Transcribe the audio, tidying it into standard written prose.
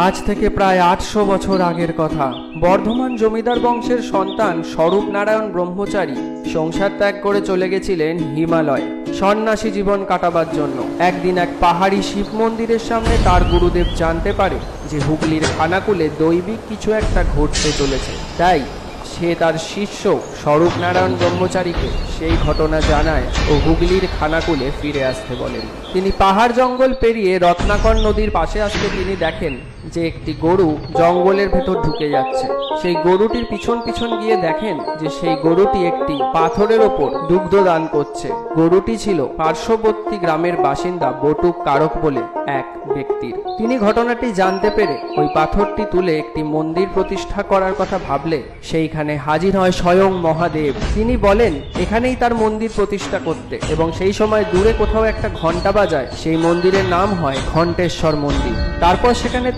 আজ থেকে প্রায় ৮০০ বছর আগের কথা। বর্ধমান জমিদার বংশের সন্তান স্বরূপ নারায়ণ ব্রহ্মচারী সংসার ত্যাগ করে চলে গেছিলেন হিমালয়ে সন্ন্যাসী জীবন কাটাবার জন্য। একদিন এক পাহাড়ি শিব মন্দিরের সামনে তার গুরুদেব জানতে পারে যে হুগলির খানাকুলে দৈবিক কিছু একটা ঘটতে চলেছে। তাই সে তার শিষ্য স্বরূপ নারায়ণ ব্রহ্মচারীকে সেই ঘটনা জানায় ও হুগলির খানাকুলে ফিরে আসতে বলেন। তিনি পাহাড় জঙ্গল পেরিয়ে রত্নাকর নদীর পাশে আসতে তিনি দেখেন যে একটি গরু জঙ্গলের ভেতর ঢুকে যাচ্ছে। সেই গরুটির পিছন পিছন গিয়ে দেখেন যে সেই গরুটি একটি পাথরের ওপর দুগ্ধ দান করছে। গরুটি ছিল পার্শ্ববর্তী গ্রামের বাসিন্দা বটুক কারক বলে এক ব্যক্তির। তিনি ঘটনাটি জানতে পেরে ওই পাথরটি তুলে একটি মন্দির প্রতিষ্ঠা করার কথা ভাবলে সেইখানে হাজির হয় স্বয়ং মহাদেব। তিনি বলেন এখানেই তার মন্দির প্রতিষ্ঠা করতে, এবং সেই সময় দূরে কোথাও একটা ঘণ্টা বাজায়। সেই মন্দিরের নাম হয় ঘণ্টেশ্বর মন্দির। তারপর সেখানে